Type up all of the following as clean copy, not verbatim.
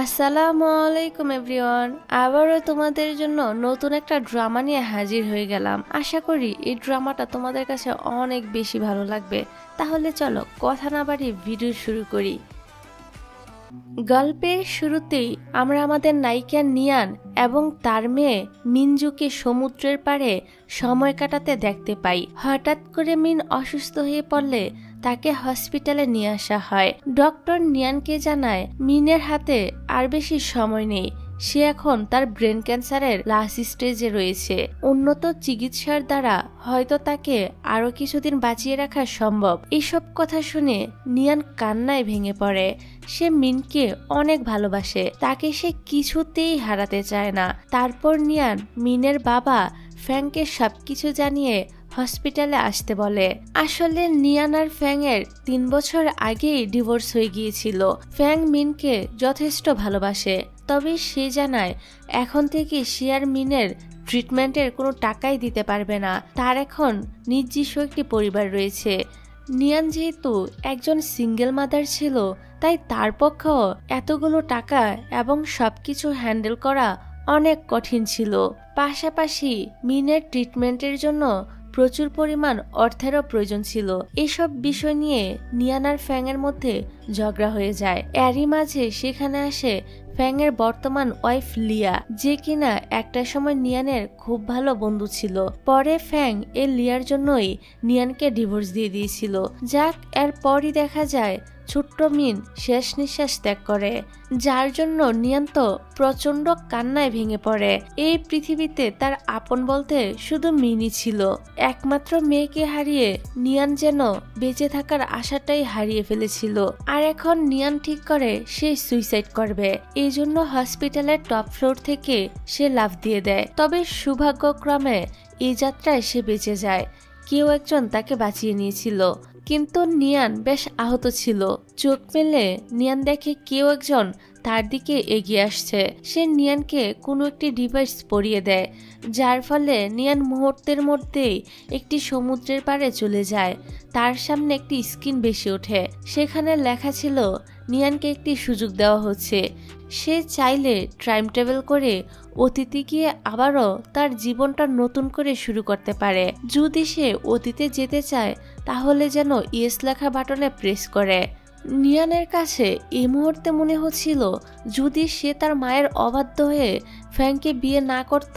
আসসালামু আলাইকুম এভরিওয়ান। আবারও তোমাদের জন্য নতুন একটা ড্রামা নিয়ে হাজির হয়ে গেলাম। আশা করি এই ড্রামাটা তোমাদের কাছে অনেক বেশি ভালো লাগবে। তাহলে চলো কথা না বাড়িয়ে ভিডিও শুরু করি। গল্পের শুরুতেই আমরা আমাদের নায়িকা নিয়ান এবং তার মেয়ে মিনজুকে সমুদ্রের পাড়ে সময় কাটাতে দেখতে পাই। হঠাৎ করে মিন অসুস্থ হয়ে পড়লে তাকে হসপিটালে নিয়ে আসা হয়। ডক্টর নিয়ানকে জানায় মিনের হাতে আর বেশি সময় নেই, সে এখন তার ব্রেন ক্যান্সারের লাস্ট স্টেজে রয়েছে। উন্নত চিকিৎসার দ্বারা হয়তো তাকে আরো কিছুদিন বাঁচিয়ে রাখা সম্ভব। এসব কথা শুনে নিয়ান কান্নায় ভেঙে পড়ে। সে মিনকে অনেক ভালোবাসে, তাকে সে কিছুতেই হারাতে চায় না। তারপর নিয়ান মিনের বাবা ফ্যাংকে সবকিছু জানিয়ে হসপিটালে আসতে বলে। আসলে নিয়ান আর ফ্যাং এর 3 বছর আগেই ডিভোর্স হয়ে গিয়েছিল। ফ্যাং মিনকে যথেষ্ট ভালোবাসে, তবে সে জানায় এখন থেকে সে আর মিনের ট্রিটমেন্টের কোনো টাকাই দিতে পারবে না। তার এখন নিজস্ব একটি পরিবার রয়েছে। নিয়ান যেহেতু একজন সিঙ্গেল মাদার ছিল, তাই তার পক্ষেও এতগুলো টাকা এবং সবকিছু হ্যান্ডেল করা অনেক কঠিন ছিল। পাশাপাশি মিনের ট্রিটমেন্টের জন্য প্রচুর পরিমাণ অর্থেরও প্রয়োজন ছিল। এসব বিষয় নিয়ে নিয়ান আর ফ্যাং এর মধ্যে ঝগড়া হয়ে যায়। এরই মাঝে সেখানে আসে ফ্যাং এর বর্তমান ওয়াইফ লিয়া, যে কিনা একটা সময় নিয়ানের খুব ভালো বন্ধু ছিল। পরে ফ্যাং এই লিয়ার জন্যই নিয়ানকে ডিভোর্স দিয়ে দিয়েছিল। যাক, এরপরই দেখা যায় ছোট্ট মিন শেষ নিঃশ্বাস ত্যাগ করে, যার জন্য নিয়ান তো প্রচন্ড কান্নায় ভেঙে পড়ে। এই পৃথিবীতে তার আপন বলতে শুধু মিনই ছিল। একমাত্র মেয়েকে হারিয়ে নিয়ান যেন বেঁচে থাকার আশাটাই হারিয়ে ফেলেছিল। আর এখন নিয়ান ঠিক করে সে সুইসাইড করবে। এই জন্য হসপিটালের টপ ফ্লোর থেকে সে লাফ দিয়ে দেয়। তবে সৌভাগ্যক্রমে এই যাত্রায় সে বেঁচে যায়। কেউ একজন তাকে বাঁচিয়ে নিয়েছিল, কিন্তু নিয়ান বেশ আহত ছিল। চোখ মেলে নিয়ান দেখে কেউ একজন তার দিকে এগিয়ে আসছে। সে নিয়ানকে কোনো একটি ডিভাইস পরিয়ে দেয়, যার ফলে নিয়ান মুহূর্তের মধ্যেই একটি সমুদ্রের পাড়ে চলে যায়। তার সামনে একটি স্ক্রিন ভেসে ওঠে। সেখানে লেখা ছিল নিয়ানকে একটি সুযোগ দেওয়া হচ্ছে। সে চাইলে টাইম ট্রাভেল করে অতীতে গিয়ে আবারও তার জীবনটা নতুন করে শুরু করতে পারে। যদি সে অতীতে যেতে চায় তাহলে যেন ইয়েস লেখা বাটনে প্রেস করে। নিয়ানের কাছে এই মুহূর্তে মনে হচ্ছিল যদি সে তার মায়ের অবাধ্য হয়ে ফ্যাংকে বিয়ে না করত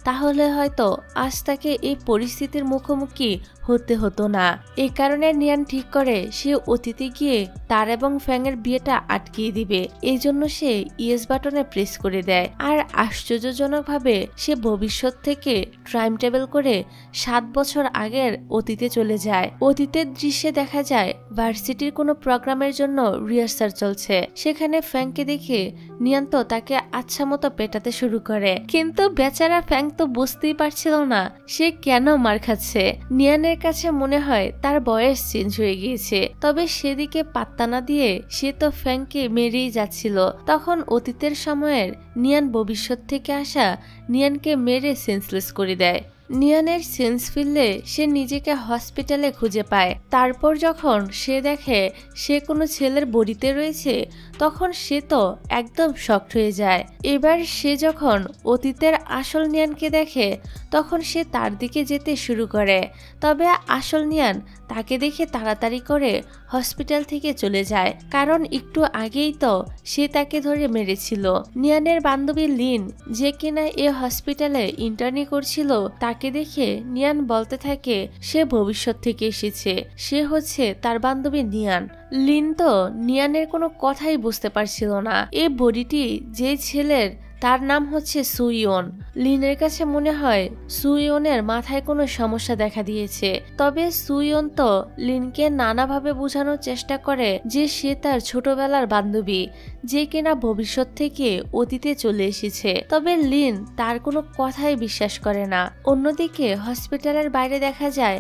তাহলে হয়তো আজ তাকে এই পরিস্থিতির মুখোমুখি হতে হতো না। এই কারণে নিয়ান ঠিক করে সে অতীতে গিয়ে তার এবং ফ্যাং এর বিয়েটা আটকিয়ে দিবে। এই জন্য সে ইয়েস বাটনে প্রেস করে দেয়। আর আশ্চর্যজনকভাবে সে ভবিষ্যৎ থেকে টাইম ট্রাভেল করে 7 বছর আগের অতীতে চলে যায়। অতীতের দৃশ্যে দেখা যায় ভার্সিটির কোনো প্রোগ্রামের জন্য রিহার্সাল চলছে। সেখানে ফ্যাংকে দেখে নিয়ান তো তাকে আচ্ছা মতো পেটাতে শুরু করে, কিন্তু বেচারা ফ্যাং তো বুঝতেই পারছিল না সে কেন মার খাচ্ছে। নিয়ানের কাছে মনে হয় তার বয়স চেঞ্জ হয়ে গিয়েছে, তবে সেদিকে পাত্তা না দিয়ে সে তো ফ্যাংকে মেরেই যাচ্ছিল। তখন অতীতের সময়ের নিয়ান ভবিষ্যৎ থেকে আসা নিয়ানকে মেরে সেন্সলেস করে দেয়। নিয়ানের সেন্স ফিরলে সে নিজেকে হসপিটালে খুঁজে পায়। তারপর যখন সে দেখে সে কোনো ছেলের বডিতে রয়েছে, তখন সে তো একদম শকড হয়ে যায়। এবার সে যখন অতীতের আসল নিয়ানকে দেখে তখন সে তার দিকে যেতে শুরু করে। তবে আসল নিয়ান তাকে দেখে তাড়াতাড়ি করে হসপিটাল থেকে চলে যায়, কারণ একটু আগেই তো সে তাকে ধরে মেরেছিল। নিয়ানের বান্ধবী লিন, যে কিনা এ হসপিটালে ইন্টার্নি করছিল, তাকে দেখে নিয়ান বলতে থাকে সে ভবিষ্যৎ থেকে এসেছে, সে হচ্ছে তার বান্ধবী নিয়ান। লিন তো নিয়ানের কোনো কথাই বুঝতে পারছিল না। এই বডিটি যে ছেলের, তার নাম হচ্ছে সুইয়ন। লিনের কাছে মনে হয় সুইয়নের মাথায় কোনো সমস্যা দেখা দিয়েছে। তবে সুইয়ন তো লিনকে নানাভাবে বোঝানোর চেষ্টা করে যে সে তার ছোটবেলার বান্ধবী, যে কিনা ভবিষ্যৎ থেকে অতীতে চলে এসেছে। তবে লিন তার কোনো কথাই বিশ্বাস করে না। অন্যদিকে হসপিটালের বাইরে দেখা যায়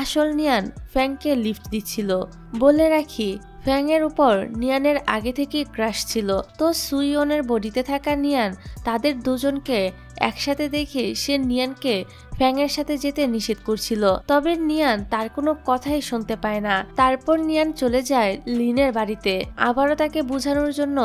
আসল নিয়ান ফ্যাংকে লিফট দিচ্ছিল। বলে রাখি ফ্যাং এর উপর নিয়ানের আগে থেকেই ক্রাশ ছিল। তো সুইয়নের বডিতে থাকা নিয়ান তাদের দুজনকে একসাথে দেখে সে নিয়ানকে ফ্যাংয়ের সাথে যেতে নিষেধ করছিল, তবে নিয়ান তার কোনো কথাই শুনতে পায় না। তারপর নিয়ান চলে যায় লিনের বাড়িতে, আবারও তাকে বোঝানোর জন্য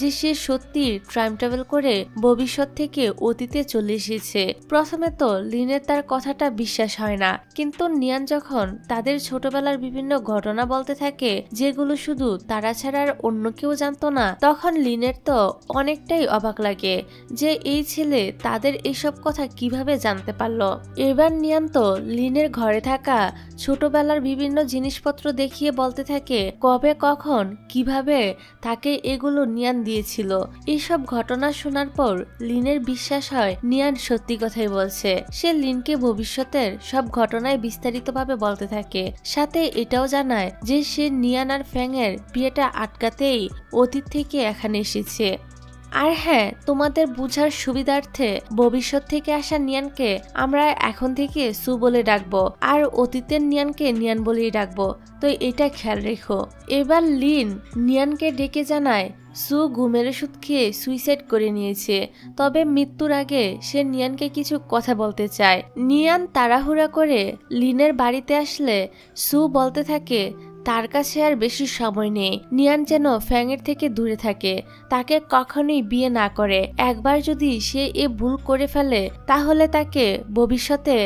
যে সে সত্যি টাইম ট্রাভেল করে ভবিষ্যৎ থেকে অতীতে চলে এসেছে। প্রথমে তো লিনের তার কথাটা বিশ্বাস হয় না, কিন্তু নিয়ান যখন তাদের ছোটবেলার বিভিন্ন ঘটনা বলতে থাকে যেগুলো শুধু তারা ছাড়া আর অন্য কেউ জানতো না, তখন লিনের তো অনেকটাই অবাক লাগে যে এই ছেলে তাদের এসব কথা কিভাবে জানতে পারলো। এবার নিয়ান তো লিনের ঘরে থাকা ছোটবেলার বিভিন্ন জিনিসপত্র দেখিয়ে বলতে থাকে কবে কখন কিভাবে তাকে এগুলো নিয়ান দিয়েছিল। এইসব ঘটনা শোনার পর লিনের বিশ্বাস হয় নিয়ান সত্যি কথাই বলছে। সে লিনকে ভবিষ্যতের সব ঘটনায় বিস্তারিতভাবে বলতে থাকে, সাথে এটাও জানায় যে সে নিয়ান আর ফ্যাংয়ের বিয়েটা আটকাতেই অতীত থেকে এখানে এসেছে। আর হ্যাঁ, তোমাদের বুঝার সুবিধার্থে ভবিষ্যৎ থেকে আসা নিয়ানকে আমরা এখন থেকে সু বলে ডাকবো, আর অতীতের নিয়ানকে নিয়ান বলেই ডাকবো, তো এটা খেয়াল রেখো। এবার লিন নিয়ানকে ডেকে জানায় সু ঘুমের ওষুধ খেয়ে সুইসাইড করে নিয়েছে, তবে মৃত্যুর আগে সে নিয়ানকে কিছু কথা বলতে চায়। নিয়ান তাড়াহুড়া করে লিনের বাড়িতে আসলে সু বলতে থাকে তার কাছে আর বেশি সময় নেই, নিয়ান যেন ফ্যাংয়ের থেকে দূরে থাকে, তাকে কখনোই বিয়ে না করে। একবার যদি সে এ ভুল করে ফেলে তাহলে তাকে ভবিষ্যতে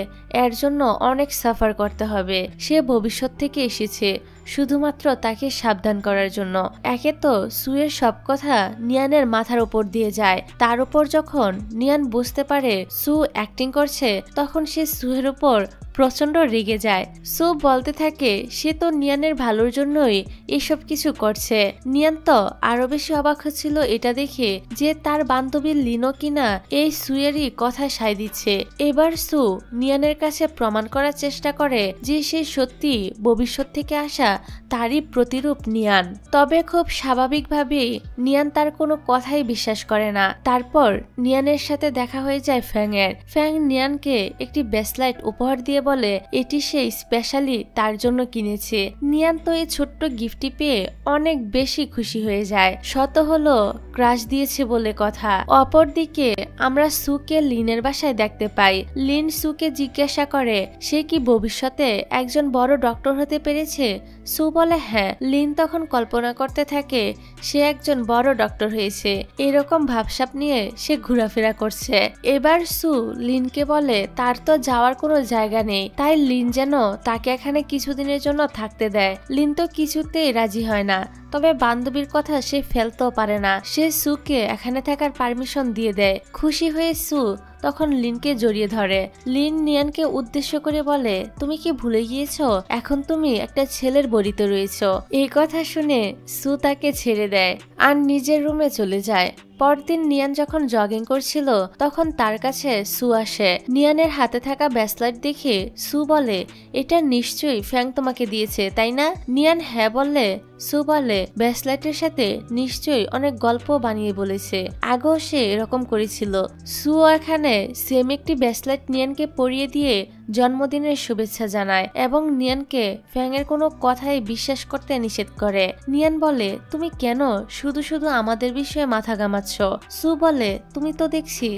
এর জন্য অনেক সাফার করতে হবে। সে ভবিষ্যৎ থেকে এসেছে শুধুমাত্র তাকে সাবধান করার জন্য। একে তো সুয়ের সব কথা নিয়ানের মাথার উপর দিয়ে যায়, তার উপর যখন নিয়ান বুঝতে পারে সু অ্যাক্টিং করছে তখন সে সুয়ের উপর প্রচন্ড রেগে যায়। সু বলতে থাকে সে তো নিয়ানের ভালোর জন্যই এসব কিছু করছে। নিয়ান তো আরো বেশি অবাক হচ্ছিল এটা দেখে যে তার বান্ধবী লিনো কিনা এই সুয়েরই কথা সায় দিচ্ছে। এবার সু নিয়ানের কাছে প্রমাণ করার চেষ্টা করে যে সে সত্যি ভবিষ্যৎ থেকে আসা তারই প্রতিরূপ নিয়ান। তবে খুব স্বাভাবিকভাবেই নিয়ান তার কোনো কথাই বিশ্বাস করে না। তারপর নিয়ানের সাথে দেখা হয়ে যায় ফ্যাংয়ের। ফ্যাং নিয়ানকে একটি ব্রেসলেট উপহার দিয়ে বলে এটি সে স্পেশালি তার জন্য কিনেছে। নিয়ান তো এই ছোট্ট গিফটটি পেয়ে অনেক বেশি খুশি হয়ে যায়, শত হলো ক্রাশ দিয়েছে বলে কথা। অপরদিকে আমরা সুকে লিনের বাসায় দেখতে পাই। লিন সুকে জিজ্ঞাসা করে সে কি ভবিষ্যতে একজন বড় ডক্টর হতে পেরেছে। সু বলে হ্যাঁ। লিন তখন কল্পনা করতে থাকে সে একজন বড় ডক্টর হয়েছে, এরকম ভাবসাব নিয়ে সে ঘোরাফেরা করছে। এবার সু লিনকে বলে তার তো যাওয়ার কোনো জায়গা নেই, তাই লিন যেন তাকে এখানে কিছুদিনের জন্য থাকতে দেয়। লিন তো কিছুতেই রাজি হয় না, তবে বান্ধবীর কথা সে ফেলতেও পারে না। সে সুকে এখানে থাকার পারমিশন দিয়ে দেয়। খুশি হয়ে সু তখন লিনকে জড়িয়ে ধরে। লিন নিয়ানকে উদ্দেশ্য করে বলে তুমি কি ভুলে গিয়েছো, এখন তুমি একটা ছেলের বড়িতে রয়েছো। এই কথা শুনে সু তাকে ছেড়ে দেয় আর নিজের রুমে চলে যায়। পরদিন নিয়ান যখন জগিং করছিল তখন তার কাছে সু আসে। নিয়ানের হাতে থাকা ব্রেসলেট দেখে সু বলে এটা নিশ্চয়ই ফ্যাং তোমাকে দিয়েছে তাই না। নিয়ান হ্যাঁ বললে সু বলে ব্রেসলেটের সাথে নিশ্চয়ই অনেক গল্প বানিয়ে বলেছে, আগেও সে এরকম করেছিল। সু এখানে সেম একটি ব্রেসলেট নিয়ানকে পরিয়ে দিয়ে জন্মদিনের শুভেচ্ছা জানায় এবং নিয়ানকে ফ্যাংয়ের কোনো কথাই বিশ্বাস করতে নিষেধ করে। নিয়ান বলে তুমি কেন শুধু শুধু আমাদের বিষয়ে মাথা ঘামাচ্ছ। সু বলে তুমি তো দেখছি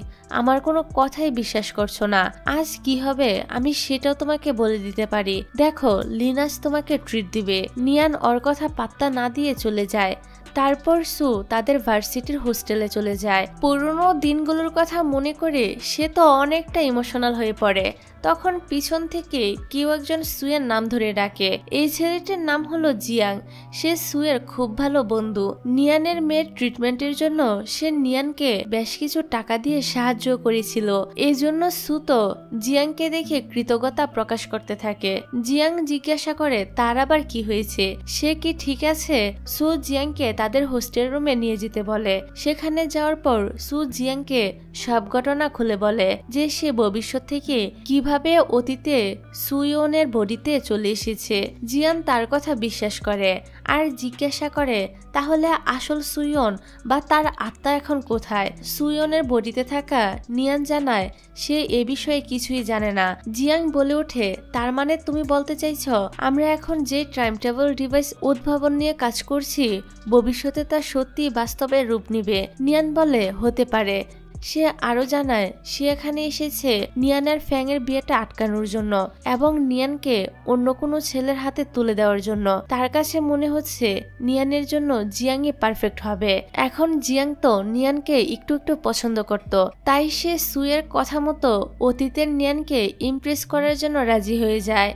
আমার কোনো কথাই বিশ্বাস করছো না, আজ কি হবে আমি সেটাও তোমাকে বলে দিতে পারি। দেখো লিনাস তোমাকে ট্রিট দিবে। নিয়ান ওর কথা পাত্তা না দিয়ে চলে যায়। তারপর সু তাদের ভার্সিটির হোস্টেলে চলে যায়। পুরনো দিনগুলোর কথা মনে করে সে তো অনেকটা ইমোশনাল হয়ে পড়ে। তখন পিছন থেকে কেউ একজন সুয়ের নাম ধরে ডাকে। এই ছেলেটির নাম হলো জিয়াং। সে সুয়ের খুব ভালো বন্ধু। নিয়ানের মেয়ের ট্রিটমেন্টের জন্য সে নিয়ানকে বেশ কিছু টাকা দিয়ে সাহায্য করেছিল। এই জন্য সু তো জিয়াংকে দেখে কৃতজ্ঞতা প্রকাশ করতে থাকে। জিয়াং জিজ্ঞাসা করে তার আবার কি হয়েছে, সে কি ঠিক আছে। সু জিয়াংকে তাদের হোস্টেল রুমে নিয়ে যেতে বলে। সেখানে যাওয়ার পর সু জিয়াংকে সব ঘটনা খুলে বলে যে সে ভবিষ্যৎ থেকে কিভাবে অতীতে সুইয়নের বডিতে চলে এসেছে। জিয়ান তার কথা বিশ্বাস করে আর জিজ্ঞাসা করে তাহলে আসল সুইয়ন বা তার আত্মা এখন কোথায়। সুইয়নের বডিতে থাকা নিয়ান জানায় সে এ বিষয়ে কিছুই জানে না। জিয়াং বলে ওঠে তার মানে তুমি বলতে চাইছো আমরা এখন যে টাইম ট্রাভেল ডিভাইস উদ্ভাবন নিয়ে কাজ করছি ভবিষ্যতে তা সত্যি বাস্তবে রূপ নিবে। নিয়ান বলে হতে পারে, সে আরো জানায় সে এখানে এসেছে নিয়ানের ফ্যাংয়ের বিয়েটা আটকানোর জন্য এবং নিয়ানকে অন্য কোনো ছেলের হাতে তুলে দেওয়ার জন্য। তার কাছে মনে হচ্ছে নিয়ানের জন্য জিয়াংই পারফেক্ট হবে। এখন জিয়াং তো নিয়ানকে একটু একটু পছন্দ করত, তাই সে সুয়ের কথা মতো অতীতের নিয়ানকে ইমপ্রেস করার জন্য রাজি হয়ে যায়।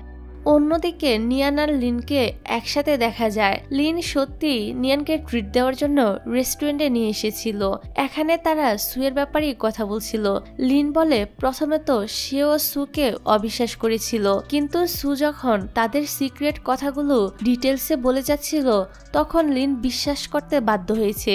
অন্যদিকে নিয়ান আর লিনকে একসাথে দেখা যায়। লিন সত্যি নিয়ানকে ট্রিট দেওয়ার জন্য রেস্টুরেন্টে নিয়ে এসেছিল। এখানে তারা সুয়ের ব্যাপারেই কথা বলছিল। লিন বলে প্রথমে তো সেও সুকে অবিশ্বাস করেছিল, কিন্তু সু যখন তাদের সিক্রেট কথাগুলো ডিটেলসে বলে যাচ্ছিল তখন লিন বিশ্বাস করতে বাধ্য হয়েছে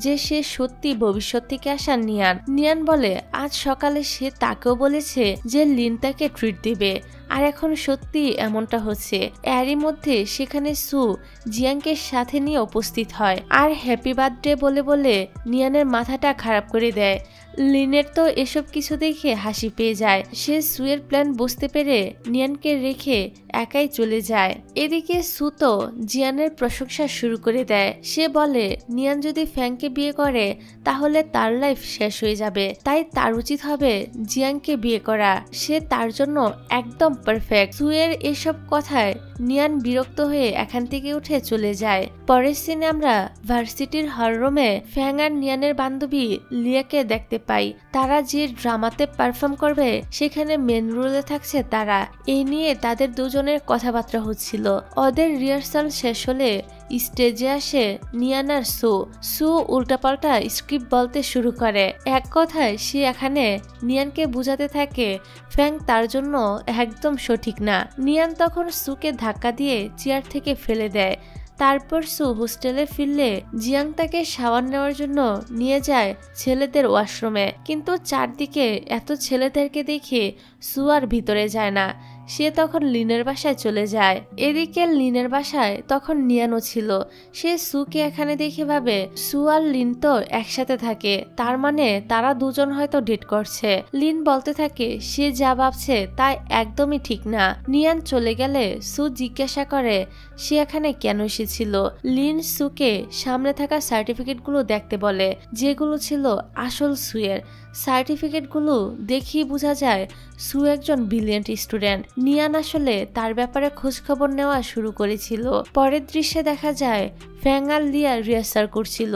যে সে সত্যি ভবিষ্যৎ থেকে আসা নিয়ান। নিয়ান বলে আজ সকালে সে তাকেও বলেছে যে লিন তাকে ট্রিট দিবে, আর এখন সত্যি এমনটা হচ্ছে। এরই মধ্যে সেখানে সু জিয়াংকে সাথে নিয়ে উপস্থিত হয় আর হ্যাপি বার্থডে বলে বলে নিয়ানের মাথাটা খারাপ করে দেয়। লিনের তো এসব কিছু দেখে হাসি পেয়ে যায়। সে সুয়ের প্ল্যান বুঝতে পেরে নিয়ানকে রেখে একাই চলে যায়। এদিকে সু তো জিয়ানের প্রশংসা শুরু করে দেয়। সে বলে নিয়ান যদি ফ্যাংকে বিয়ে করে তাহলে তার লাইফ শেষ হয়ে যাবে, তাই তার উচিত হবে জিয়াংকে বিয়ে করা। সে তার জন্য একদম পারফেক্ট। সুয়ের এসব কথায় নিয়ান বিরক্ত হয়ে এখান থেকে উঠে চলে যায়। পরের সিনে আমরা ভার্সিটির হলরুমে ফ্যাং আর নিয়ানের বান্ধবী লিয়াকে দেখতে পাই। তারা যে ড্রামাতে পারফর্ম করবে সেখানে মেন রোলে থাকছে তারা। এই নিয়ে তাদের দুজনের কথাবার্তা হচ্ছিল। ওদের রিহার্সাল শেষ হলে স্টেজে আসে নিয়ান আর সু উল্টাপাল্টা স্ক্রিপ্ট বলতে শুরু করে। এক কথায় সে এখানে নিয়ানকে বুঝাতে থাকে ফ্যাং তার জন্য একদম সঠিক না। নিয়ান তখন সুকে ধাক্কা দিয়ে চেয়ার থেকে ফেলে দেয়। তারপর সু হোস্টেলে ফিরলে জিয়াং তাকে শাওয়ার নেওয়ার জন্য নিয়ে যায় ছেলেদের ওয়াশরুমে, কিন্তু চারদিকে এত ছেলেদেরকে দেখে সু আর ভিতরে যায় না। সে তখন লিনের বাসায় চলে যায়। এদিকে লিনের বাসায় তখন নিয়ানও ছিল। সে সুকে এখানে দেখে ভাবে সু আর লিন তো একসাথে থাকে, তার মানে তারা দুজন হয়তো ডেট করছে। লিন বলতে থাকে সে যা ভাবছে তাই একদমই ঠিক না। নিয়ান চলে গেলে সু জিজ্ঞাসা করে সে এখানে কেন এসেছিল। লিন সুকে সামনে থাকা সার্টিফিকেটগুলো দেখতে বলে, যেগুলো ছিল আসল সুয়ের। সার্টিফিকেটগুলো দেখেই বোঝা যায় সু একজন ব্রিলিয়েন্ট স্টুডেন্ট। নিয়ান আসলে তার ব্যাপারে খোঁজখবর নেওয়া শুরু করেছিল। পরের দৃশ্যে দেখা যায় ফ্যাং আর লিয়া রিহার্সাল করছিল।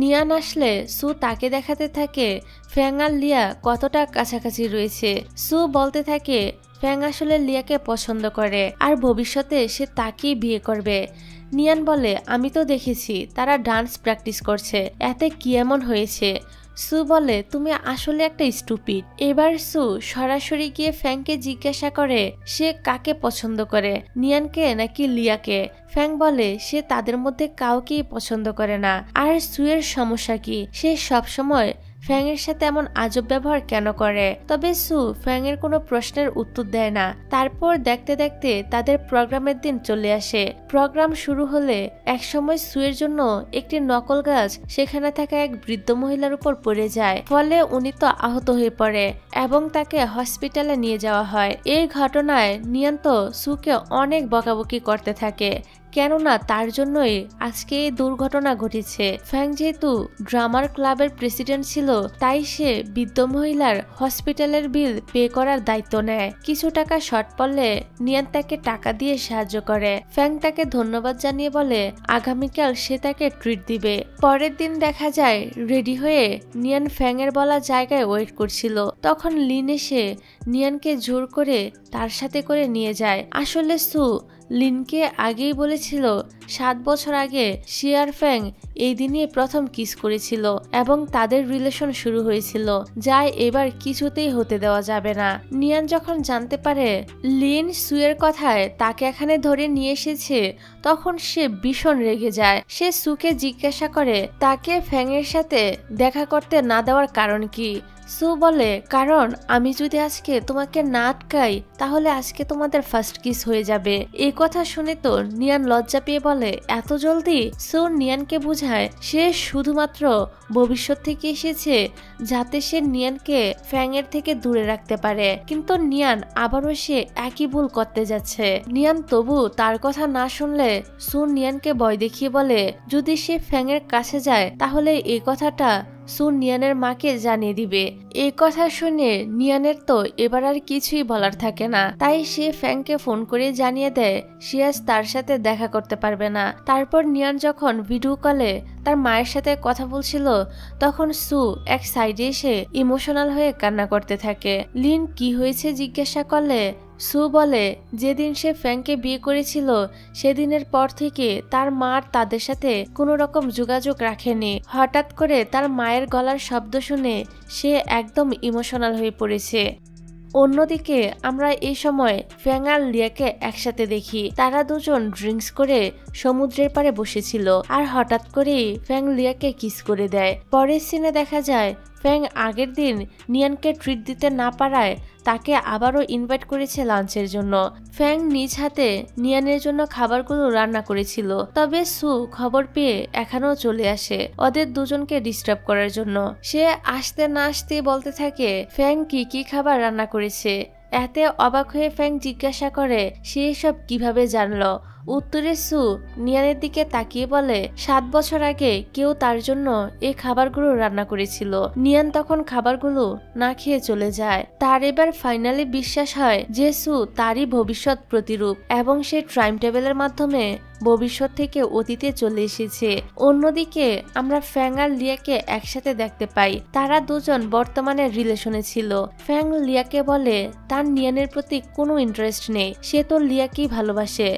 নিয়ান আসলে সু তাকে দেখাতে থাকে ফ্যাং আর লিয়া কতটা কাছাকাছি রয়েছে। সু বলতে থাকে ফ্যাং আসলে লিয়াকে পছন্দ করে আর ভবিষ্যতে সে তাকেই বিয়ে করবে। নিয়ান বলে আমি তো দেখেছি তারা ডান্স প্র্যাকটিস করছে, এতে কি এমন হয়েছে। সু বলে তুমি আসলে একটা স্টুপিড। এবার সু সরাসরি গিয়ে ফ্যাংকে জিজ্ঞাসা করে সে কাকে পছন্দ করে, নিয়ানকে নাকি লিয়াকে। ফ্যাং বলে সে তাদের মধ্যে কাউকেই পছন্দ করে না। আর সুয়ের সমস্যা কি, সে সবসময় ফ্যাং এর সাথে এমন আজব ব্যবহার কেন করে। তবে সু ফ্যাং এর কোনো প্রশ্নের উত্তর দেয় না। তারপর দেখতে দেখতে তাদের প্রোগ্রামের দিন চলে আসে। প্রোগ্রাম শুরু হলে একসময় সুয়ের জন্য একটি নকল গাছ সেখানে থাকা এক বৃদ্ধ মহিলার উপর পড়ে যায়। ফলে উনি তো আহত হয়ে পড়ে এবং তাকে হসপিটালে নিয়ে যাওয়া হয়। এই ঘটনায় নিয়ান তো সুকে অনেক বকাবকি করতে থাকে, কেননা তার জন্যই আজকে এই দুর্ঘটনা ঘটেছে। ফ্যাং যেহেতু ড্রামার ক্লাবের প্রেসিডেন্ট ছিল তাই সে বৃদ্ধ মহিলার হসপিটালের বিল পে করার দায়িত্ব নেয়। কিছু টাকা শর্ট পড়লে নিয়ান তাকে টাকা দিয়ে সাহায্য করে। ফ্যাং তাকে ধন্যবাদ জানিয়ে বলে আগামীকাল সে তাকে ট্রিট দিবে। পরের দিন দেখা যায় রেডি হয়ে নিয়ান ফ্যাং এর বলা জায়গায় ওয়েট করছিল। তখন লিন এসে নিয়ানকে জোর করে তার সাথে করে নিয়ে যায়। আসলে সু লিনকে আগেই বলেছিল 7 বছর আগে সে আর ফ্যাং এই দিনই প্রথম কিস করেছিল এবং তাদের রিলেশন শুরু হয়েছিল, যা এবার কিছুতেই হতে দেওয়া যাবে না। নিয়ান যখন জানতে পারে লিন সুয়ের কথায় তাকে এখানে ধরে নিয়ে এসেছে তখন সে ভীষণ রেগে যায়। সে সুকে জিজ্ঞাসা করে তাকে ফ্যাং এর সাথে দেখা করতে না দেওয়ার কারণ কি। সু বলে কারণ আমি যদি আজকে তোমাকে না আটকাই তাহলে আজকে তোমাদের ফার্স্ট কিস হয়ে যাবে। এই কথা শুনে তো নিয়ান লজ্জা পেয়ে বলে এত জলদি। সু নিয়ানকে বুঝায় সে শুধুমাত্র ভবিষ্যৎ থেকে এসেছে যাতে সে নিয়ানকে ফ্যাং এর থেকে দূরে রাখতে পারে, কিন্তু নিয়ান আবারও সে একই ভুল করতে যাচ্ছে। নিয়ান তবু তার কথা না শুনলে সু নিয়ানকে ভয় দেখিয়ে বলে যদি সে ফ্যাং এর কাছে যায় তাহলে এই কথাটা সু নিয়ানের মাকে জানিয়ে দিবে। এই কথা শুনে নিয়ানের তো এবার আর কিছুই বলার থাকে না, তাই সে ফ্যাংকে ফোন করে জানিয়ে দেয় সে আজ তার সাথে দেখা করতে পারবে না। তারপর নিয়ান যখন ভিডিও কলে তার মায়ের সাথে কথা বলছিল তখন সু এক সাইডে এসে ইমোশনাল হয়ে কান্না করতে থাকে। লিন কি হয়েছে জিজ্ঞাসা করলে সু বলে যেদিন সে ফ্যাংকে বিয়ে করেছিল সেদিনের পর থেকে তার মা তাদের সাথে কোনো রকম যোগাযোগ রাখেনি। হঠাৎ করে তার মায়ের গলার শব্দ শুনে সে একদম ইমোশনাল হয়ে পড়েছে। অন্যদিকে আমরা এই সময় ফ্যাং আর লিয়াকে একসাথে দেখি। তারা দুজন ড্রিঙ্কস করে সমুদ্রের পাড়ে বসেছিল আর হঠাৎ করেই ফ্যাং লিয়াকে কিস করে দেয়। পরের সিনে দেখা যায় ফ্যাং আগের দিন নিয়ানকে ট্রিট দিতে না পারায় তাকে আবারও ইনভাইট করেছে লাঞ্চের জন্য। ফ্যাং নিজ হাতে নিয়ানের জন্য খাবারগুলো রান্না করেছিল, তবে সু খবর পেয়ে এখানেও চলে আসে ওদের দুজনকে ডিস্টার্ব করার জন্য। সে আসতে না আসতে বলতে থাকে ফ্যাং কি কি খাবার রান্না করেছে। এতে অবাক হয়ে ফ্যাং জিজ্ঞাসা করে সে এসব কিভাবে জানলো। উত্তরে সু নিয়ানের দিকে তাকিয়ে বলে 7 বছর আগে কেউ তার জন্য এই খাবারগুলো রান্না করেছিল। নিয়ান তখন খাবারগুলো না খেয়ে চলে যায়। তার এবার ফাইনালি বিশ্বাস হয় যে সু তারই ভবিষ্যৎ প্রতিরূপ এবং সে টাইম টেবিলের মাধ্যমে ভবিষ্যৎ থেকে অতীতে চলে এসেছে। অন্যদিকে আমরা ফ্যাং আর লিয়াকে একসাথে দেখতে পাই। তারা দুজন বর্তমানে রিলেশনে ছিল। ফ্যাং লিয়াকে বলে তার নিয়ানের প্রতি কোনো ইন্টারেস্ট নেই, সে তো লিয়াকেই ভালোবাসে।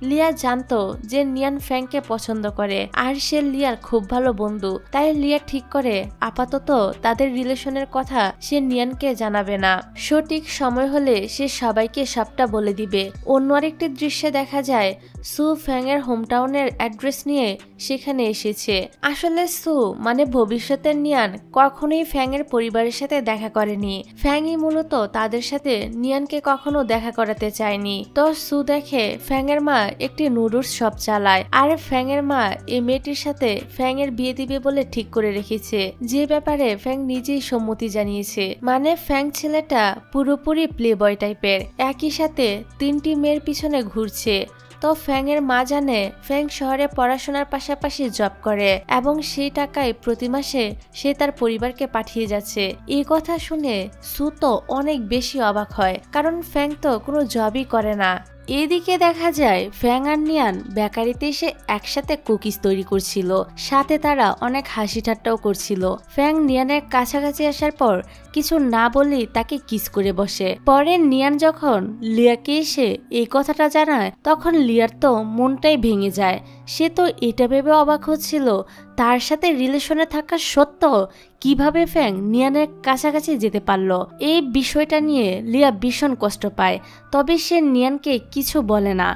লিয়া জানতো যে নিয়ান ফ্যাংকে পছন্দ করে আর সে লিয়ার খুব ভালো বন্ধু, তাই লিয়া ঠিক করে আপাতত তাদের রিলেশনের কথা সে নিয়ানকে জানাবে না। সঠিক সময় হলে সে সবাইকে সবটা বলে দিবে। অন্য আরেকটি দৃশ্যে দেখা যায় সু ফ্যাং এর হোমটাউনের অ্যাড্রেস নিয়ে সেখানে এসেছে। আসলে সু মানে ভবিষ্যতের নিয়ান কখনোই ফ্যাং এর পরিবারের সাথে দেখা করেনি। ফ্যাংই মূলত তাদের সাথে নিয়ানকে কখনো দেখা করাতে চায়নি। তো সু দেখে ফ্যাং এর মা একটি নুডলস শপ চালায় আর ফ্যাং এর মা এই মেয়েটির সাথে ফ্যাং এর বিয়ে দিবে বলে ঠিক করে রেখেছে, যে ব্যাপারে ফ্যাং নিজেই সম্মতি জানিয়েছে। মানে ফ্যাং ছেলেটা পুরোপুরি প্লে বয় টাইপের, একই সাথে 3টি মেয়ের পিছনে ঘুরছে। তো ফ্যাং এর মা জানে ফ্যাং শহরে পড়াশোনার পাশাপাশি জব করে এবং সেই টাকায় প্রতি মাসে সে তার পরিবারকে পাঠিয়ে যাচ্ছে। এই কথা শুনে সু তো অনেক বেশি অবাক হয়, কারণ ফ্যাং তো কোনো জবই করে না। এদিকে দেখা যায় ফ্যাং আর নিয়ান বেকারিতে এসে একসাথে কুকিজ তৈরি করছিল, সাথে তারা অনেক হাসি ঠাট্টাও করছিল। ফ্যাং নিয়ানের কাছাকাছি আসার পর কিছু না বলেই তাকে কিস করে বসে। পরে নিয়ান যখন লিয়াকে এসে এই কথাটা জানায় তখন লিয়ার তো মনটাই ভেঙে যায়। সে তো এটা ভেবে অবাক হচ্ছিল তার সাথে রিলেশনে থাকা সত্ত্বেও কিভাবে ফ্যাং নিয়ানের কাছাকাছি যেতে পারলো। এই বিষয়টা নিয়ে লিয়া ভীষণ কষ্ট পায়, তবে সে নিয়ানকে কিছু বলে না।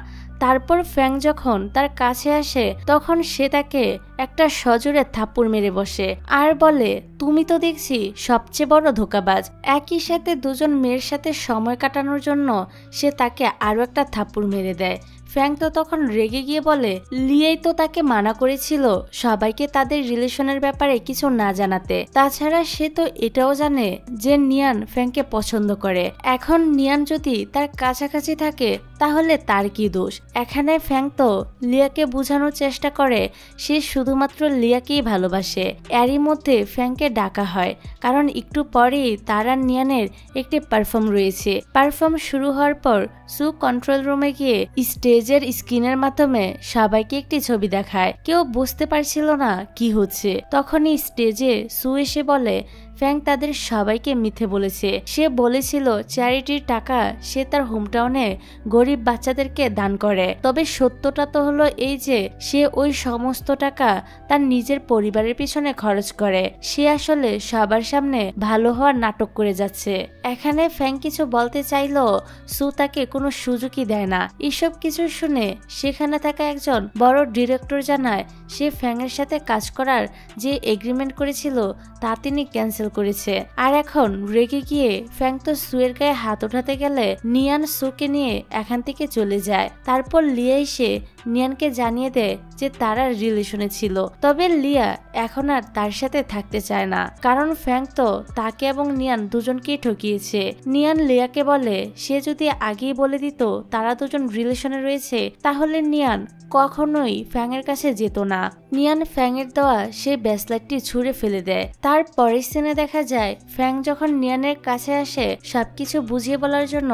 তারপর ফ্যাং যখন তার কাছে আসে তখন সে তাকে একটা সজোরে থাপ্পড় মেরে বসে আর বলে তুমি তো দেখছি সবচেয়ে বড় ধোঁকাবাজ। একই সাথে দুজন মেয়ের সাথে সময় কাটানোর জন্য সে তাকে আরো একটা থাপ্পড় মেরে দেয়। ফ্যাং তো তখন রেগে গিয়ে বলে লিয়াই তো তাকে মানা করেছিল সবাইকে তাদের রিলেশনের ব্যাপারে কিছু না জানাতে। তাছাড়া সে তো এটাও জানে যে নিয়ান ফ্যাংকে পছন্দ করে। এখন নিয়ান যদি তার কাছাকাছি থাকে তাহলে তার কি দোষ। এখানে ফ্যাং তো লিয়াকে বোঝানোর চেষ্টা করে সে শুধুমাত্র লিয়াকেই ভালোবাসে। এরই মধ্যে ফ্যাংকে ডাকা হয় কারণ একটু পরেই তার আর নিয়ানের একটি পারফর্ম রয়েছে। পারফর্ম শুরু হওয়ার পর সু কন্ট্রোল রুমে গিয়ে স্টেজের স্ক্রিনের মাধ্যমে সবাইকে একটি ছবি দেখায়। কেউ বুঝতে পারছিল না কি হচ্ছে। তখনই স্টেজে সু এসে বলে ফ্যাং তাদের সবাইকে মিথ্যে বলেছে। সে বলেছিল চ্যারিটির টাকা সে তার হোমটাউনে গরিব বাচ্চাদেরকে দান করে, তবে সত্যটা তো হলো এই যে সে ওই সমস্ত টাকা তার নিজের পরিবারের পিছনে খরচ করে। সে আসলে সবার সামনে ভালো হওয়ার নাটক করে যাচ্ছে। এখানে ফ্যাং কিছু বলতে চাইলেও সু তাকে কোনো সুযোগই দেয় না। এসব কিছু শুনে সেখানে থাকা একজন বড় ডিরেক্টর জানায় সে ফ্যাং এর সাথে কাজ করার যে এগ্রিমেন্ট করেছিল তা তিনি ক্যান্সেল করেছে। আর এখন রেগে গিয়ে ফ্যাং তো সুয়ের গায়ে হাত উঠাতে গেলে নিয়ান সুকে নিয়ে এখান থেকে চলে যায়। তারপর লিয়া এসে নিয়ানকে জানিয়ে দেয় যে তারা রিলেশনে ছিল, তবে লিয়া এখন আর তার সাথে থাকতে চায় না কারণ ফ্যাং তো তাকে এবং নিয়ান দুজনকেই ঠকিয়েছে। নিয়ান লিয়াকে বলে সে যদি আগেই বলে দিত তারা দুজন রিলেশনে রয়েছে তাহলে নিয়ান কখনোই ফ্যাং এর কাছে যেত না। নিয়ান ফ্যাং এর দেওয়া সেই ব্রেসলেটটি ছুঁড়ে ফেলে দেয়। তার পরের সিনে দেখা যায় ফ্যাং যখন নিয়ানের কাছে আসে সবকিছু বুঝিয়ে বলার জন্য,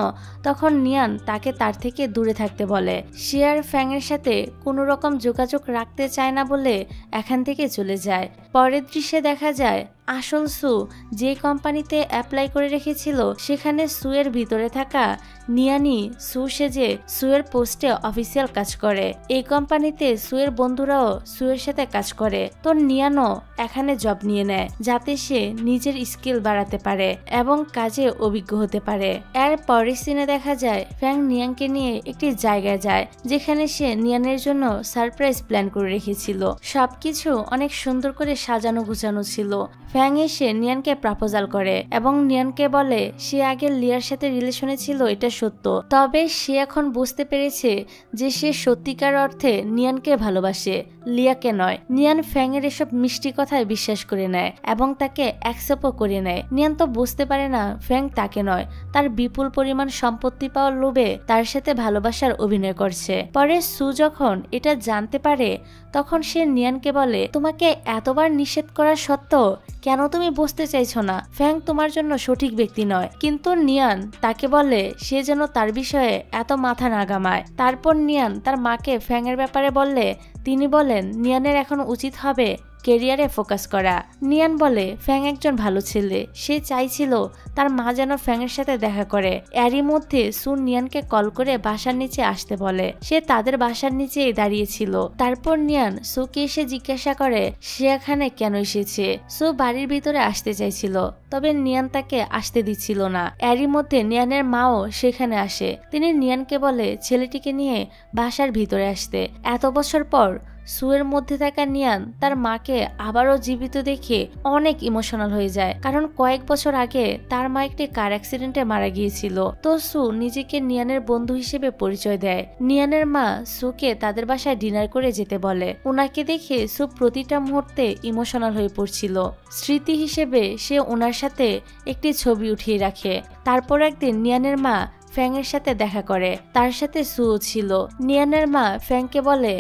তখন নিয়ান তাকে তার থেকে দূরে থাকতে বলে। সে আর ফ্যাং এর সাথে কোনো রকম যোগাযোগ রাখতে চায় না বলে এখান থেকে চলে যায়। পরের দৃশ্যে দেখা যায় আসল সু যে কোম্পানিতে অ্যাপ্লাই করে রেখেছিল সেখানে সুয়ের ভিতরে থাকা নিয়ানি সু সেজে সুয়ের পোস্টে অফিসিয়াল কাজ করে। এই কোম্পানিতে সুয়ের বন্ধুরাও সুয়ের সাথে কাজ করে। তো নিয়ানও এখানে জব নিয়ে নেয় যাতে সে নিজের স্কিল বাড়াতে পারে এবং কাজে অভিজ্ঞ হতে পারে। এর পরের সিনে দেখা যায় ফ্যাং নিয়ানকে নিয়ে একটি জায়গায় যায় যেখানে সে নিয়ানের জন্য সারপ্রাইজ প্ল্যান করে রেখেছিল। সবকিছু অনেক সুন্দর করে সাজানো গুছানো ছিল। ফ্যাং এসে নিয়ানকে প্রপোজাল করে এবং নিয়ানকে বলে সে আগে লিয়ার সাথে রিলেশনে ছিল এটা সত্য, তবে সে এখন বুঝতে পেরেছে যে সে সত্যিকার অর্থে নিয়ানকে ভালোবাসে, লিয়াকে নয়। নিয়ান ফ্যাং এর এসব মিষ্টি কথায় বিশ্বাস করে নেয় এবং তাকে অ্যাকসেপ্টও করে নেয়। নিয়ান তো বুঝতে পারে না ফ্যাং তাকে নয়, তার বিপুল পরিমাণ সম্পত্তি পাওয়ার লোভে তার সাথে ভালোবাসার অভিনয় করছে। পরে সু যখন এটা জানতে পারে তখন সে নিয়ানকে বলে তোমাকে এতবার নিষেধ করা সত্ত্বেও কেন তুমি বুঝতে চাইছো না ফ্যাং তোমার জন্য সঠিক ব্যক্তি নয়। কিন্তু নিয়ান তাকে বলে সে যেন তার বিষয়ে এত মাথা না ঘামায়। তারপর নিয়ান তার মাকে ফ্যাং এর ব্যাপারে বললে তিনি বলেন নিয়ানের এখন উচিত হবে ক্যারিয়ারে ফোকাস করা। নিয়ান বলে ফ্যাং একজন ভালো ছেলে, সে চাইছিল তার মা যেন ফ্যাং এর সাথে দেখা করে। এরই মধ্যে সু নিয়ানকে কল করে বাসার নিচে আসতে বলে। সে তাদের বাসার নিচেই দাঁড়িয়েছিল। তারপর নিয়ান সুকে এসে জিজ্ঞাসা করে সে এখানে কেন এসেছে। সু বাড়ির ভিতরে আসতে চাইছিল, তবে নিয়ান তাকে আসতে দিচ্ছিল না। এরই মধ্যে নিয়ানের মাও সেখানে আসে। তিনি নিয়ানকে বলে ছেলেটিকে নিয়ে বাসার ভিতরে আসতে। এত বছর পর সুয়ের মধ্যে থাকা নিয়ান তার মাকে আবারও জীবিত দেখে অনেক ইমোশনাল হয়ে যায়, কারণ কয়েক বছর আগে তার মা একটি কার অ্যাক্সিডেন্টে মারা গিয়েছিল। তো সু নিজেকে নিয়ানের বন্ধু হিসেবে পরিচয় দেয়। নিয়ানের মা সুকে তাদের বাসায় ডিনার করে যেতে বলে। ওনাকে দেখে সু প্রতিটা মুহূর্তে ইমোশনাল হয়ে পড়ছিল। স্মৃতি হিসেবে সে ওনার সাথে একটি ছবি উঠিয়ে রাখে। তারপর একদিন নিয়ানের মা ফ্যাং এর সাথে দেখা করে, তার সাথে সুও ছিল। নিয়ানের মা ফ্যাংকে বলে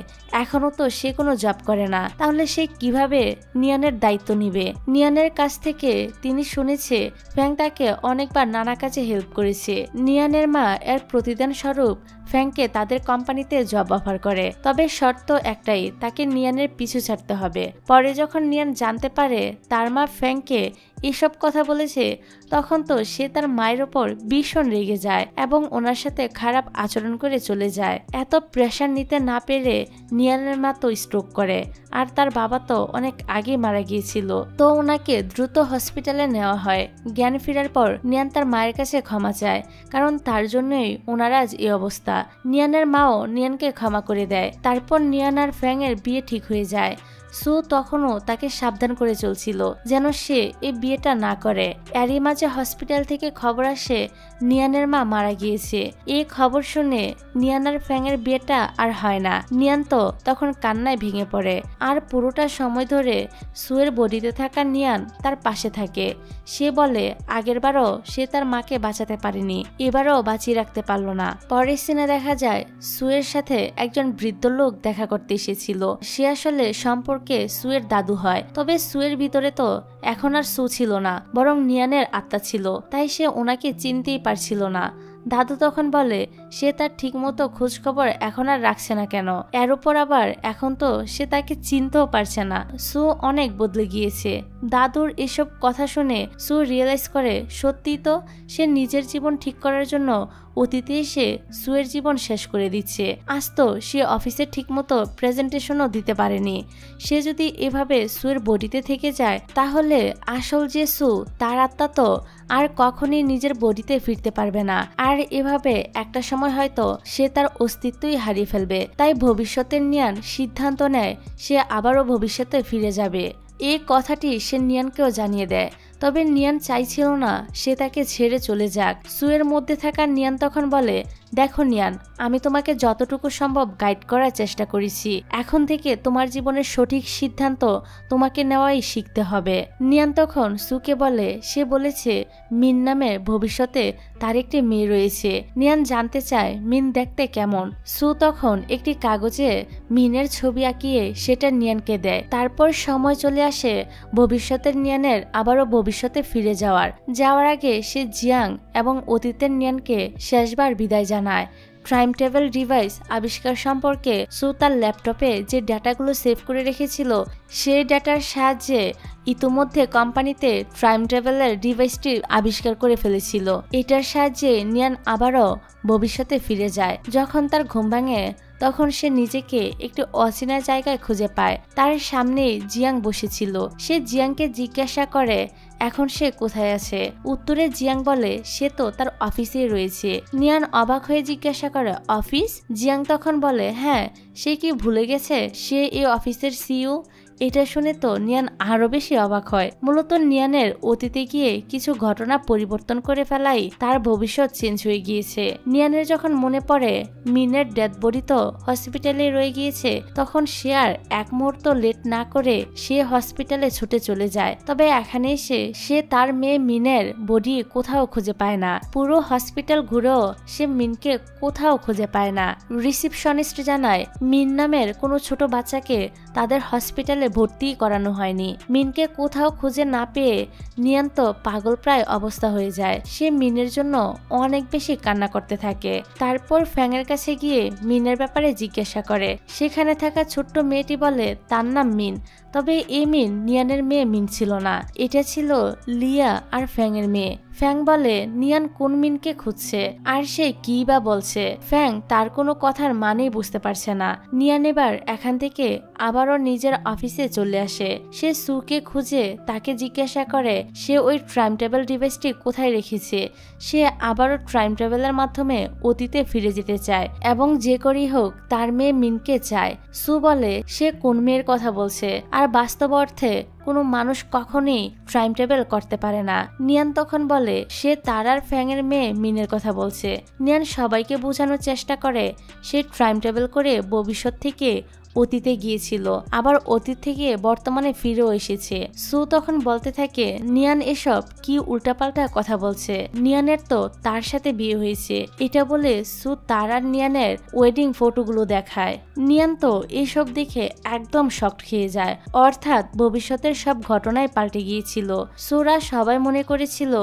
এখনো তো সে কোনো জব করে না, তাহলে সে কিভাবে নিয়ানের দায়িত্ব নিবে। নিয়ানের কাছ থেকে তিনি শুনেছে ফ্যাং তাকে অনেকবার নানা কাজে হেল্প করেছে। নিয়ানের মা এর প্রতিদান স্বরূপ ফ্যাংকে তাদের কোম্পানিতে জব অফার করে, তবে শর্ত একটাই, তাকে নিয়ানের পিছু ছাড়তে হবে। পরে যখন নিয়ান জানতে পারে তার মা ফ্যাংকে এসব কথা বলেছে তখন তো সে তার মায়ের ওপর ভীষণ রেগে যায় এবং ওনার সাথে খারাপ আচরণ করে চলে যায়। এত প্রেশার নিতে না পেরে নিয়ানের মা তো স্ট্রোক করে, আর তার বাবা তো অনেক আগে মারা গিয়েছিল। তো ওনাকে দ্রুত হসপিটালে নেওয়া হয়। জ্ঞান ফেরার পর নিয়ান তার মায়ের কাছে ক্ষমা চায়, কারণ তার জন্যই ওনার আজ এই অবস্থা। নিয়ানের মাও নিয়ানকে ক্ষমা করে দেয়। তারপর নিয়ান আর ফ্যাং এর বিয়ে ঠিক হয়ে যায়। সু তখনও তাকে সাবধান করে চলছিল যেন সে এই বিয়েটা না করে। এরই মাঝে হসপিটাল থেকে খবর আসে নিয়ানের মা মারা গিয়েছে। এই খবর শুনে নিয়ান আর ফ্যাং এর বিয়েটা আর হয় না। নিয়ান তো তখন কান্নায় ভেঙে পড়ে, আর পুরোটা সময় ধরে সুয়ের বডিতে থাকা নিয়ান তার পাশে থাকে। সে বলে আগেরবারও সে তার মাকে বাঁচাতে পারেনি, এবারও বাঁচিয়ে রাখতে পারলো না। পরের সিনে দেখা যায় সুয়ের সাথে একজন বৃদ্ধ লোক দেখা করতে এসেছিল। সে আসলে সম্পর্কে সুয়ের দাদু হয়, তবে সুয়ের ভিতরে তো এখন আর সু ছিল না, বরং নিয়ানের আত্মা ছিল, তাই সে ওনাকে চিনতেই পারছিল না। দাদু তখন বলে সে তার ঠিক মতো খোঁজ খবর এখন আর রাখছে না কেন, এর উপর আবার এখন তো সে তাকে চিনতেও পারছে না। সু অনেক বদলে গিয়েছে। দাদুর এসব কথা শুনে সু রিয়েলাইজ করে সত্যি তো সে নিজের জীবন ঠিক করার জন্য অতীতে এসে সুয়ের জীবন শেষ করে দিচ্ছে। আজ তো সে অফিসে ঠিকমতো প্রেজেন্টেশনও দিতে পারেনি। সে যদি এভাবে সুয়ের বডিতে থেকে যায় তাহলে আসল যে সু তার আত্মা তো আর কখনই নিজের বডিতে ফিরতে পারবে না, আর এভাবে একটা সময় হয়তো সে তার অস্তিত্বই হারিয়ে ফেলবে। তাই ভবিষ্যতের নিয়ান সিদ্ধান্ত নেয় সে আবারও ভবিষ্যতে ফিরে যাবে। এই কথাটি সে নিয়ানকেও জানিয়ে দেয়, তবে নিয়ান চাইছিল না সে তাকে ছেড়ে চলে যাক। সুয়ের মধ্যে থাকা নিয়ান তখন বলে দেখো নিয়ান, আমি তোমাকে যতটুকু সম্ভব গাইড করার চেষ্টা করেছি। এখন থেকে তোমার জীবনের সঠিক সিদ্ধান্ত তোমাকে নেওয়াই শিখতে হবে। নিয়ান তখন সুকে বলে সে বলেছে মিন নামে ভবিষ্যতে তার একটি মেয়ে রয়েছে। নিয়ান জানতে চায় মিন দেখতে কেমন। সু তখন একটি কাগজে মিনের ছবি আঁকিয়ে সেটা নিয়ানকে দেয়। তারপর সময় চলে আসে ভবিষ্যতের নিয়ানের আবারও ভবিষ্যতে ফিরে যাওয়ার আগে সে জিয়াং এবং অতীতের নিয়ানকে শেষবার বিদায় জানায়। টাইম ট্রাভেল ডিভাইস আবিষ্কার সম্পর্কে সু তার ল্যাপটপে যে ডাটাগুলো সেভ করে রেখেছিল সেই ডাটার সাহায্যে ইতিমধ্যে কোম্পানিতে টাইম ট্রাভেলের ডিভাইসটি আবিষ্কার করে ফেলেছিল। এটার সাহায্যে নিয়ান আবারও ভবিষ্যতে ফিরে যায়। যখন তার ঘুম ভাঙে তখন সে নিজেকে একটি অচেনা জায়গায় খুঁজে পায়। তার সামনেই জিয়াং বসেছিল। সে জিয়াংকে জিজ্ঞাসা করে এখন সে কোথায় আছে। উত্তরে জিয়াং বলে সে তো তার অফিসেই রয়েছে। নিয়ান অবাক হয়ে জিজ্ঞাসা করে অফিস? জিয়াং তখন বলে হ্যাঁ, সে কি ভুলে গেছে সে এই অফিসের সিইও? এটা শুনে তো নিয়ান আরো বেশি অবাক হয়। মূলত নিয়ানের অতীতে গিয়ে কিছু ঘটনা পরিবর্তন করে ফেলাই তার ভবিষ্যৎ চেঞ্জ হয়ে গিয়েছে। নিয়ানের যখন মনে পড়ে মিনের ডেড বডি তো হসপিটালে রয়ে গিয়েছে, তখন সে আর এক মুহূর্ত লেট না করে সে হসপিটালে ছুটে চলে যায়। তবে এখানে এসে সে তার মেয়ে মিনের বডি কোথাও খুঁজে পায় না। পুরো হসপিটাল ঘুরেও সে মিনকে কোথাও খুঁজে পায় না। রিসিপশনিস্ট জানায় মিন নামের কোনো ছোট বাচ্চাকে তাদের হসপিটালে ভর্তি করানো হয়নি। মিনকে কোথাও খুঁজে না পেয়ে নিয়ান তো পাগল প্রায় অবস্থা হয়ে যায়। সে মিনের জন্য অনেক বেশি কান্না করতে থাকে। তারপর ফ্যাংয়ের কাছে গিয়ে মিনের ব্যাপারে জিজ্ঞাসা করে। সেখানে থাকা ছোট্ট মেয়েটি বলে তার নাম মিন। তবে এই মিন নিয়ানের মেয়ে মিন ছিল না, এটা ছিল লিয়া আর ফ্যাংয়ের মেয়ে। ফ্যাং বলে নিয়ান কোন মিনকে খুঁজছে আর সে কি বা বলছে। ফ্যাং তার কোনো কথার মানেই বুঝতে পারছে না। নিয়ান এবার এখান থেকে আবারও নিজের অফিসে চলে আসে। সে সুকে খুঁজে তাকে জিজ্ঞাসা করে সে ওই টাইম ট্রাভেল ডিভাইসটি কোথায় রেখেছে। সে আবারও টাইম ট্রাভেলের মাধ্যমে অতীতে ফিরে যেতে চায় এবং যে করেই হোক তার মেয়ে মিনকে চায়। সু বলে সে কোন মেয়ের কথা বলছে আর বাস্তব অর্থে কোনো মানুষ কখনোই টাইম ট্রাভেল করতে পারে না। নিয়ান তখন বলে সে তার আর ফ্যাংয়ের মেয়ে মিনের কথা বলছে। নিয়ান সবাইকে বোঝানোর চেষ্টা করে সে টাইম ট্রাভেল করে ভবিষ্যৎ থেকে অতীতে গিয়েছিল, আবার অতীত থেকে বর্তমানে ফিরেও এসেছে। সু তখন বলতে থাকে নিয়ান এসব কি উল্টাপাল্টা কথা বলছে, নিয়ানের তো তার সাথে বিয়ে হয়েছে। এটা বলে সু তার আর নিয়ানের ওয়েডিং ফটোগুলো দেখায়। নিয়ান তো এসব দেখে একদম শক খেয়ে যায়। অর্থাৎ ভবিষ্যতের সব ঘটনাই পাল্টে গিয়েছিল। সুরা সবাই মনে করেছিল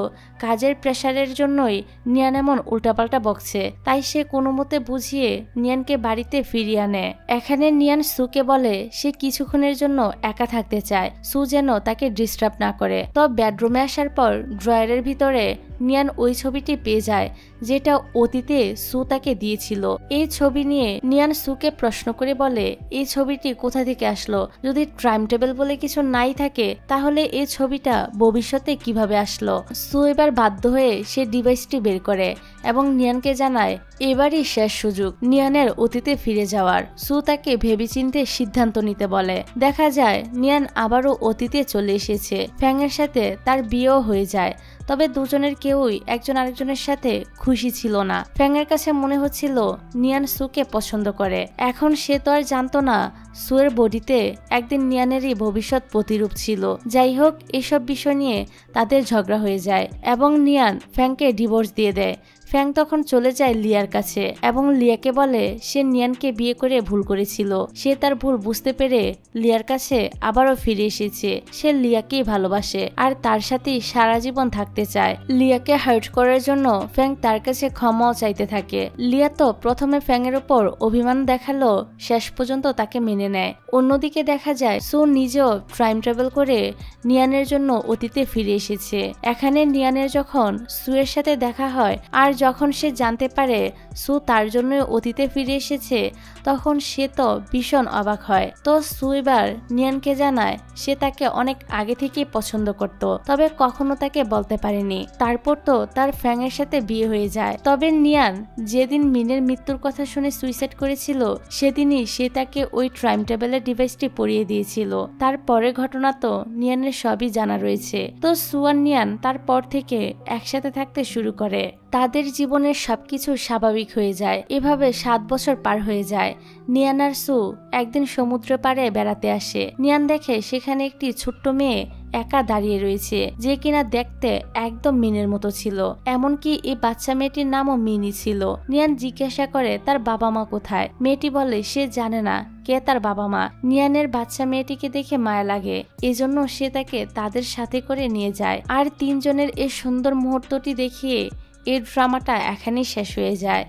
কাজের প্রেসারের জন্যই নিয়ান এমন উল্টাপাল্টা বকছে, তাই সে কোনো মতে বুঝিয়ে নিয়ানকে বাড়িতে ফিরিয়ে আনে। এখানে নিয়ান সুকে বলে সে কিছুক্ষণের জন্য একা থাকতে চায়, সু যেন তাকে ডিস্টার্ব না করে। তো বেডরুমে আসার পর ড্রয়ারের ভিতরে নিয়ান ওই ছবিটি পেয়ে যায় যেটা অতীতে সু তাকে দিয়েছিল। এই ছবি নিয়ে নিয়ান সুকে প্রশ্ন করে বলে এই ছবিটি কোথা থেকে আসলো? যদি টাইম টেবিল বলে কিছু নাই থাকে তাহলে এই ছবিটা ভবিষ্যতে কিভাবে আসলো? সু এবার বাধ্য হয়ে সে ডিভাইসটি বের করে এবং নিয়ানকে জানায় এবারই শেষ সুযোগ নিয়ানের অতীতে ফিরে যাওয়ার। সু তাকে ভেবেচিন্তে সিদ্ধান্ত নিতে বলে। দেখা যায় নিয়ান আবারও অতীতে চলে এসেছে। ফ্যাংয়ের সাথে তার বিয়েও হয়ে যায়। তবে দুজনের কেউই একজন আরেকজনের সাথে খুশি ছিল না। ফ্যাংয়ের কাছে মনে হচ্ছিল নিয়ান সুকে পছন্দ করে। এখন সে তো আর জানতো না সুয়ের বডিতে একদিন নিয়ানেরই ভবিষ্যৎ প্রতিরূপ ছিল। যাই হোক, এসব বিষয় নিয়ে তাদের ঝগড়া হয়ে যায় এবং নিয়ান ফ্যাংকে ডিভোর্স দিয়ে দেয়। ফ্যাং তখন চলে যায় লিয়ার কাছে এবং লিয়াকে বলে সে নিয়ানকে বিয়ে করে ভুল করেছিল। সে তার ভুল বুঝতে পেরে লিয়ার কাছে আবারও ফিরে এসেছে। সে লিয়াকেই ভালোবাসে আর তার সাথেই সারা জীবন থাকতে চায়। লিয়াকে হার্ট করার জন্য ফ্যাং তার কাছে ক্ষমাও চাইতে থাকে। লিয়া তো প্রথমে ফ্যাংয়ের উপর অভিমান দেখালো, শেষ পর্যন্ত তাকে মেনে নেয়। অন্যদিকে দেখা যায় সু নিজেও টাইম ট্রাভেল করে নিয়ানের জন্য অতীতে ফিরে এসেছে। এখানে নিয়ানের যখন সুয়ের সাথে দেখা হয় আর যখন সে জানতে পারে সু তার জন্য অতীতে ফিরে এসেছে তখন সে তো ভীষণ অবাক হয়। তো সু এবার নিয়ানকে জানায় সে তাকে অনেক আগে থেকেই পছন্দ করত, তবে কখনো তাকে বলতে পারেনি। তারপর তো তার ফ্যাংয়ের সাথে বিয়ে হয়ে যায়। তবে নিয়ান যেদিন মিনের মৃত্যুর কথা শুনে সুইসাইড করেছিল সেদিনই সে তাকে ওই টাইম টেবিলের ডিভাইসটি পরিয়ে দিয়েছিল। তারপরে ঘটনা তো নিয়ানের সবই জানা রয়েছে। তো সু আর নিয়ান তারপর থেকে একসাথে থাকতে শুরু করে। তাদের জীবনের সবকিছু স্বাভাবিক হয়ে যায়। এভাবে 7 বছর পার হয়ে যায়। নিয়ান আর সু একদিন সমুদ্র পাড়ে বেড়াতে আসে। নিয়ান দেখে সেখানে একটি ছোট্ট মেয়ে একা দাঁড়িয়ে রয়েছে, যে কিনা দেখতে একদম মিনের মতো ছিল। এমনকি এই বাচ্চা মেয়েটির নামও মিনি ছিল। নিয়ান জিজ্ঞাসা করে তার বাবা মা কোথায়। মেয়েটি বলে সে জানে না কে তার বাবা মা। নিয়ানের বাচ্চা মেয়েটিকে দেখে মায়া লাগে, এজন্য সে তাকে তাদের সাথে করে নিয়ে যায়। আর তিনজনের এই সুন্দর মুহূর্তটি দেখিয়ে এই ড্রামাটা এখানেই শেষ হয়ে যায়।